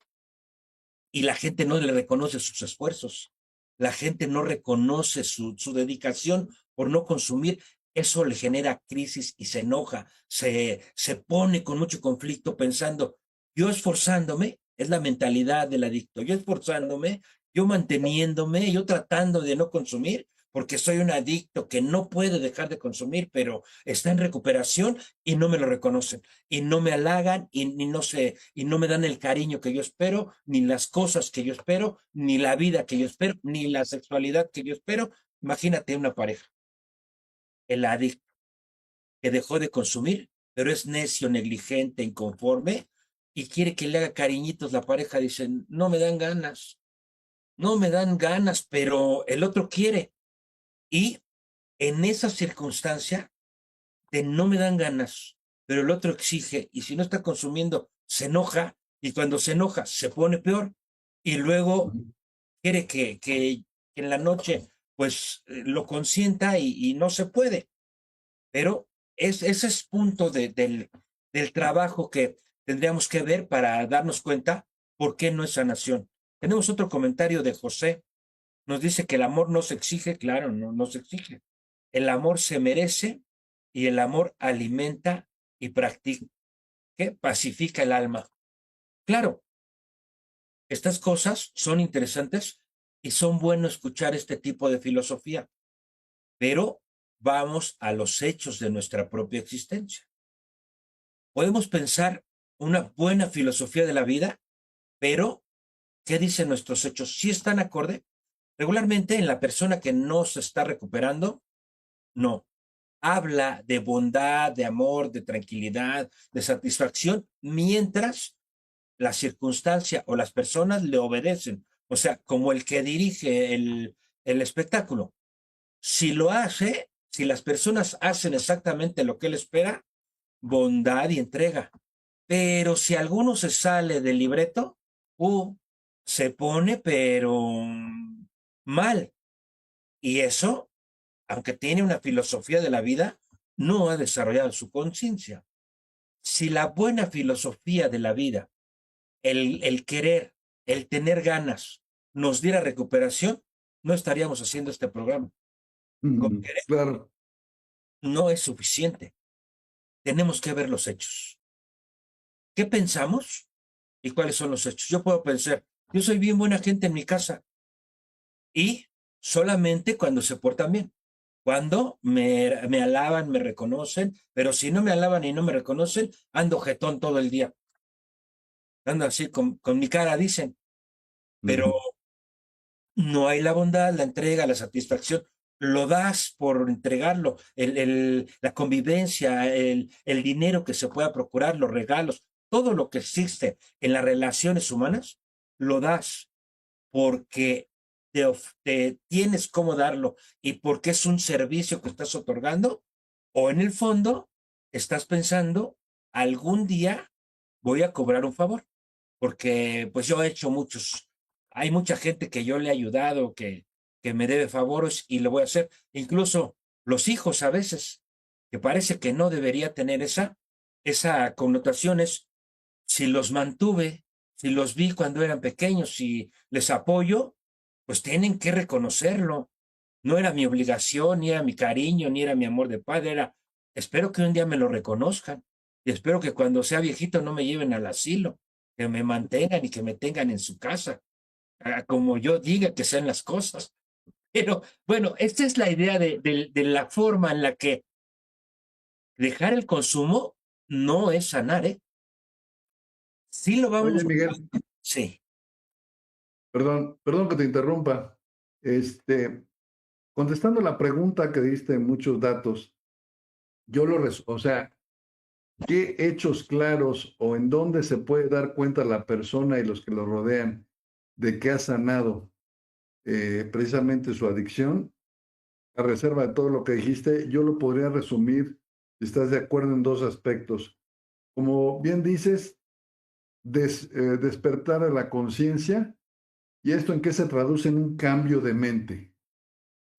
y la gente no le reconoce sus esfuerzos, la gente no reconoce su dedicación por no consumir, eso le genera crisis y se enoja, se pone con mucho conflicto pensando, yo esforzándome, es la mentalidad del adicto, yo esforzándome, yo manteniéndome, yo tratando de no consumir, porque soy un adicto que no puede dejar de consumir, pero está en recuperación y no me lo reconocen y no me halagan y no sé, y no me dan el cariño que yo espero, ni las cosas que yo espero, ni la vida que yo espero, ni la sexualidad que yo espero. Imagínate una pareja, el adicto que dejó de consumir, pero es necio, negligente, inconforme y quiere que le haga cariñitos. La pareja dice, no me dan ganas, no me dan ganas, pero el otro quiere. Y en esa circunstancia de no me dan ganas, pero el otro exige, y si no está consumiendo, se enoja, y cuando se enoja, se pone peor, y luego quiere que en la noche, pues lo consienta y no se puede. Pero ese es punto del trabajo que tendríamos que ver para darnos cuenta por qué no es sanación. Tenemos otro comentario de José. Nos dice que el amor no se exige, claro, no se exige. El amor se merece y el amor alimenta y practica, que pacifica el alma. Claro, estas cosas son interesantes y son bueno escuchar este tipo de filosofía, pero vamos a los hechos de nuestra propia existencia. Podemos pensar una buena filosofía de la vida, pero ¿qué dicen nuestros hechos? ¿Sí están acorde? Regularmente en la persona que no se está recuperando, no. Habla de bondad, de amor, de tranquilidad, de satisfacción, mientras la circunstancia o las personas le obedecen. O sea, como el que dirige el espectáculo. Si lo hace, si las personas hacen exactamente lo que él espera, bondad y entrega. Pero si alguno se sale del libreto, se pone pero mal. Y eso, aunque tiene una filosofía de la vida, no ha desarrollado su conciencia. Si la buena filosofía de la vida, el querer, el tener ganas, nos diera recuperación, no estaríamos haciendo este programa. Con querer Claro. no es suficiente. Tenemos que ver los hechos. ¿Qué pensamos y cuáles son los hechos? Yo puedo pensar, yo soy bien buena gente en mi casa y solamente cuando se portan bien. Cuando me alaban, me reconocen, pero si no me alaban y no me reconocen, ando jetón todo el día. Ando así con mi cara, dicen, pero no hay la bondad, la entrega, la satisfacción. Lo das por entregarlo, la convivencia, el dinero que se pueda procurar, los regalos, todo lo que existe en las relaciones humanas, lo das porque te tienes cómo darlo y porque es un servicio que estás otorgando, o en el fondo estás pensando, algún día voy a cobrar un favor, porque pues yo he hecho muchos, hay mucha gente que yo le he ayudado, que me debe favores y lo voy a hacer, incluso los hijos a veces, que parece que no debería tener esa connotación, es si los mantuve, si los vi cuando eran pequeños, si les apoyo, pues tienen que reconocerlo. No era mi obligación, ni era mi cariño, ni era mi amor de padre, era, espero que un día me lo reconozcan y espero que cuando sea viejito no me lleven al asilo, que me mantengan y que me tengan en su casa, como yo diga que sean las cosas. Pero bueno, esta es la idea de la forma en la que dejar el consumo no es sanar, ¿eh? Sí lo Oye, vamos a... Miguel, Sí. perdón que te interrumpa. Este, contestando la pregunta que diste muchos datos, o sea, ¿qué hechos claros o en dónde se puede dar cuenta la persona y los que lo rodean de que ha sanado precisamente su adicción? A reserva de todo lo que dijiste, yo lo podría resumir, si estás de acuerdo, en dos aspectos. Como bien dices, despertar a la conciencia. ¿Y esto en qué se traduce? En un cambio de mente,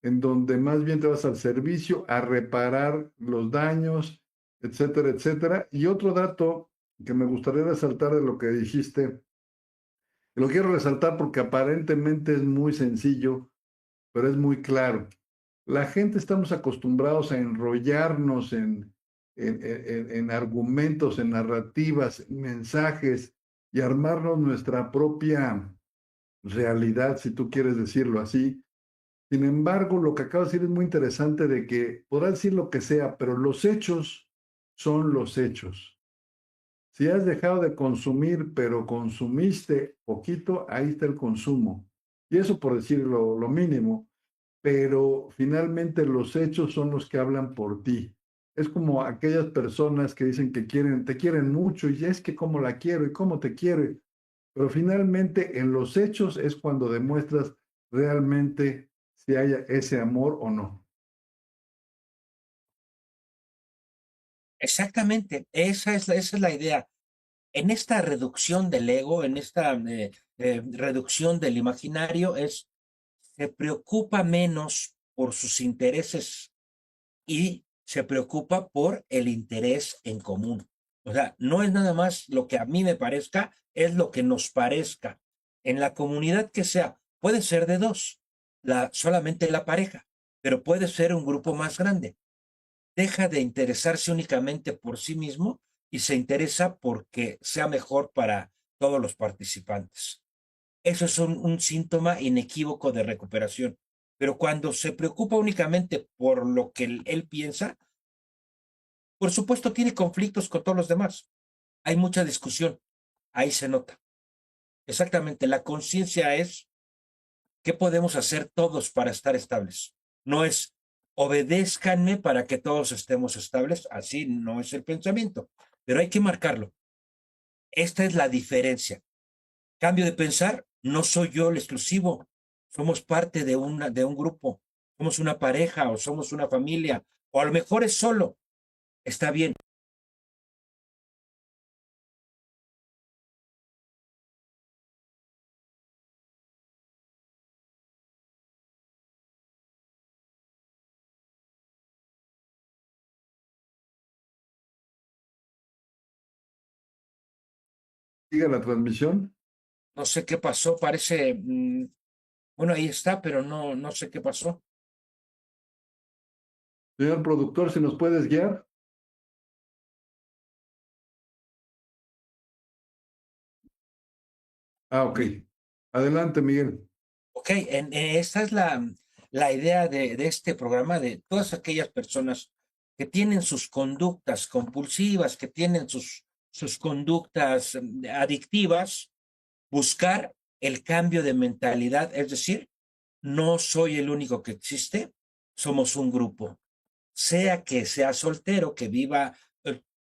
en donde más bien te vas al servicio, a reparar los daños, etcétera, etcétera. Y otro dato que me gustaría resaltar de lo que dijiste, lo quiero resaltar porque aparentemente es muy sencillo, pero es muy claro. La gente estamos acostumbrados a enrollarnos en argumentos, en narrativas, en mensajes y armarnos nuestra propia realidad, si tú quieres decirlo así, Sin embargo, lo que acabo de decir es muy interesante de que podrás decir lo que sea, pero los hechos son los hechos. Si has dejado de consumir, pero consumiste poquito, ahí está el consumo. Y eso por decir lo mínimo, pero finalmente los hechos son los que hablan por ti. Es como aquellas personas que dicen que quieren, te quieren mucho y es que cómo la quiero y cómo te quiere, pero finalmente en los hechos es cuando demuestras realmente si hay ese amor o no. Exactamente, esa es la idea. En esta reducción del ego, en esta reducción del imaginario, se preocupa menos por sus intereses y se preocupa por el interés en común. O sea, no es nada más lo que a mí me parezca, es lo que nos parezca. En la comunidad que sea, puede ser de dos, solamente la pareja, pero puede ser un grupo más grande. Deja de interesarse únicamente por sí mismo y se interesa porque sea mejor para todos los participantes. Eso es un síntoma inequívoco de recuperación. Pero cuando se preocupa únicamente por lo que él piensa, por supuesto tiene conflictos con todos los demás. Hay mucha discusión. Ahí se nota. Exactamente. La conciencia es qué podemos hacer todos para estar estables. No es obedézcanme para que todos estemos estables. Así no es el pensamiento. Pero hay que marcarlo. Esta es la diferencia. Cambio de pensar, no soy yo el exclusivo, somos parte de un grupo, somos una pareja o somos una familia, o a lo mejor es solo, está bien. Sigue la transmisión. No sé qué pasó, parece, bueno, ahí está, pero no sé qué pasó. Señor productor, si nos puedes guiar. Ah, ok. Adelante, Miguel. Ok, esta es la idea de este programa, de todas aquellas personas que tienen sus conductas compulsivas, que tienen sus conductas adictivas, buscar el cambio de mentalidad, es decir, no soy el único que existe, somos un grupo. Sea que sea soltero, que viva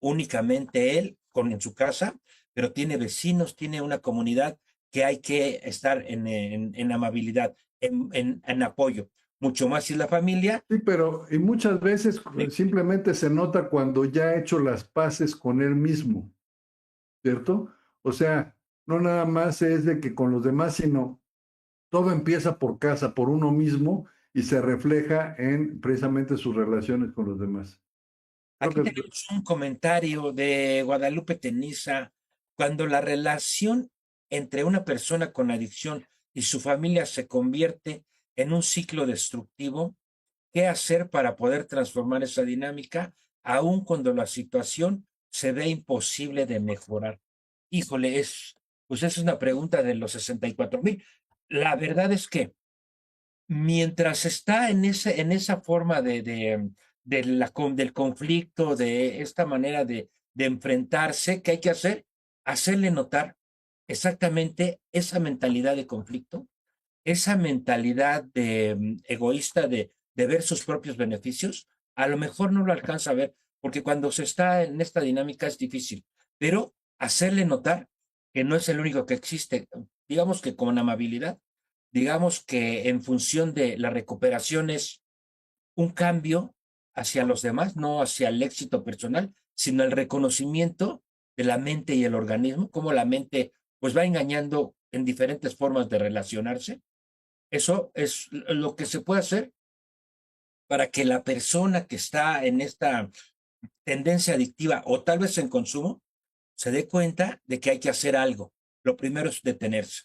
únicamente él en su casa, pero tiene vecinos, tiene una comunidad que hay que estar en amabilidad, en apoyo. Mucho más si es la familia. Sí, pero y muchas veces ¿Sí? simplemente se nota cuando ya ha hecho las paces con él mismo, ¿cierto? O sea, no nada más es de que con los demás, sino todo empieza por casa, por uno mismo y se refleja en precisamente sus relaciones con los demás. Creo Aquí que tenemos un comentario de Guadalupe Teniza. Cuando la relación entre una persona con adicción y su familia se convierte en un ciclo destructivo, ¿qué hacer para poder transformar esa dinámica, aun cuando la situación se ve imposible de mejorar? Híjole, pues es una pregunta de los 64,000. La verdad es que mientras está en esa forma del conflicto, de esta manera de enfrentarse, ¿qué hay que hacer? Hacerle notar exactamente esa mentalidad de conflicto, esa mentalidad egoísta de ver sus propios beneficios. A lo mejor no lo alcanza a ver, porque cuando se está en esta dinámica es difícil, pero hacerle notar que no es el único que existe, digamos que con amabilidad, digamos que en función de la recuperación es un cambio hacia los demás, no hacia el éxito personal, sino el reconocimiento de la mente y el organismo, cómo la mente pues va engañando en diferentes formas de relacionarse. Eso es lo que se puede hacer para que la persona que está en esta tendencia adictiva o tal vez en consumo se dé cuenta de que hay que hacer algo. Lo primero es detenerse.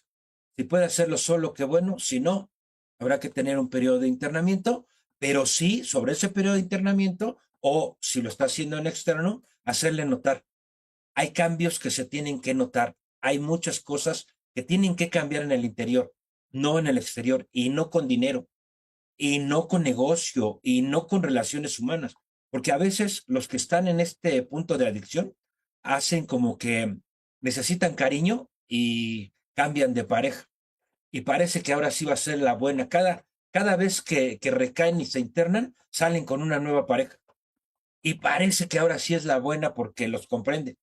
Si puede hacerlo solo, qué bueno. Si no, habrá que tener un periodo de internamiento, pero sí, sobre ese periodo de internamiento, o si lo está haciendo en externo, hacerle notar. Hay cambios que se tienen que notar. Hay muchas cosas que tienen que cambiar en el interior, no en el exterior, y no con dinero. y no con negocio y no con relaciones humanas. Porque a veces los que están en este punto de adicción hacen como que necesitan cariño y cambian de pareja. Y parece que ahora sí va a ser la buena. Cada vez que recaen y se internan, salen con una nueva pareja. Y parece que ahora sí es la buena porque los comprende.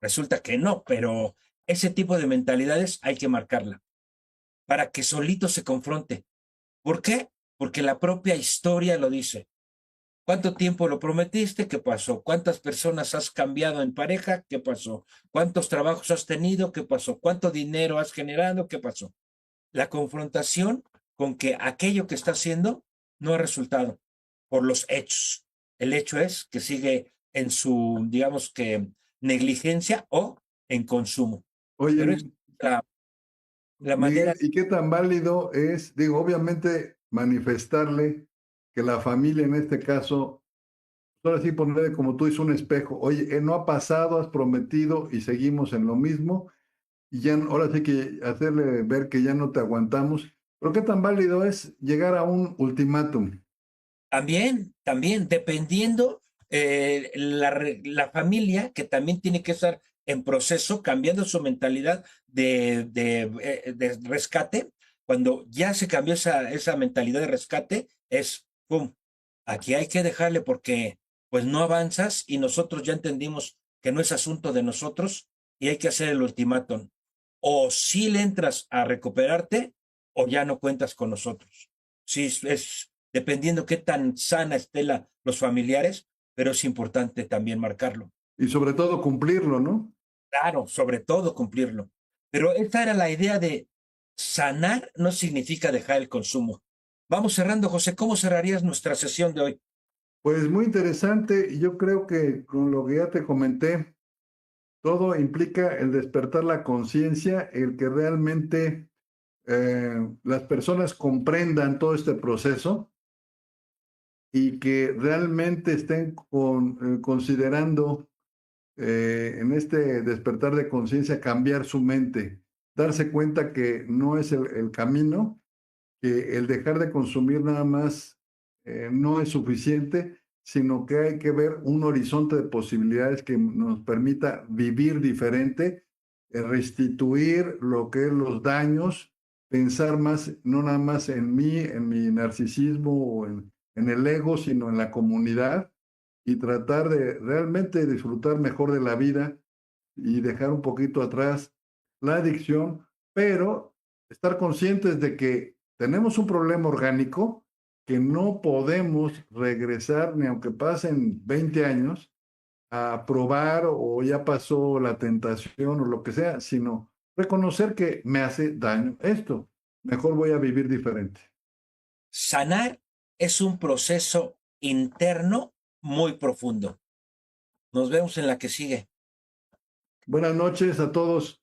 Resulta que no, pero ese tipo de mentalidades hay que marcarla para que solito se confronte. ¿Por qué? Porque la propia historia lo dice. ¿Cuánto tiempo lo prometiste? ¿Qué pasó? ¿Cuántas personas has cambiado en pareja? ¿Qué pasó? ¿Cuántos trabajos has tenido? ¿Qué pasó? ¿Cuánto dinero has generado? ¿Qué pasó? La confrontación con que aquello que está haciendo no ha resultado por los hechos. El hecho es que sigue en su, digamos que, negligencia o en consumo. Pero es Oye, la manera. Miguel, ¿y qué tan válido es, digo, obviamente manifestarle que la familia en este caso, ahora sí ponerle como tú dices un espejo, oye, no ha pasado, has prometido y seguimos en lo mismo, y ya ahora sí que hacerle ver que ya no te aguantamos, pero qué tan válido es llegar a un ultimátum? También, dependiendo la familia, que también tiene que estar en proceso, cambiando su mentalidad de rescate. Cuando ya se cambió esa mentalidad de rescate, es, ¡pum! Aquí hay que dejarle porque pues no avanzas y nosotros ya entendimos que no es asunto de nosotros y hay que hacer el ultimátum. O si le entras a recuperarte o ya no cuentas con nosotros. Sí, es dependiendo qué tan sana esté los familiares, pero es importante también marcarlo. Y sobre todo cumplirlo, ¿no? Claro, sobre todo cumplirlo. Pero esta era la idea de sanar no significa dejar el consumo. Vamos cerrando, José. ¿Cómo cerrarías nuestra sesión de hoy? Pues muy interesante, y yo creo que con lo que ya te comenté, todo implica el despertar la conciencia, el que realmente las personas comprendan todo este proceso y que realmente estén considerando en este despertar de conciencia cambiar su mente, darse cuenta que no es el camino, que el dejar de consumir nada más no es suficiente, sino que hay que ver un horizonte de posibilidades que nos permita vivir diferente, restituir lo que es los daños, pensar más, no nada más en mí, en mi narcisismo o en el ego, sino en la comunidad y tratar de realmente disfrutar mejor de la vida y dejar un poquito atrás la adicción, pero estar conscientes de que tenemos un problema orgánico que no podemos regresar ni aunque pasen 20 años a probar o ya pasó la tentación o lo que sea, sino reconocer que me hace daño esto. Mejor voy a vivir diferente. Sanar es un proceso interno muy profundo. Nos vemos en la que sigue. Buenas noches a todos.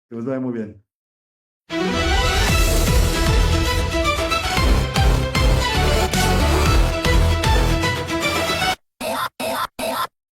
Que les vaya muy bien.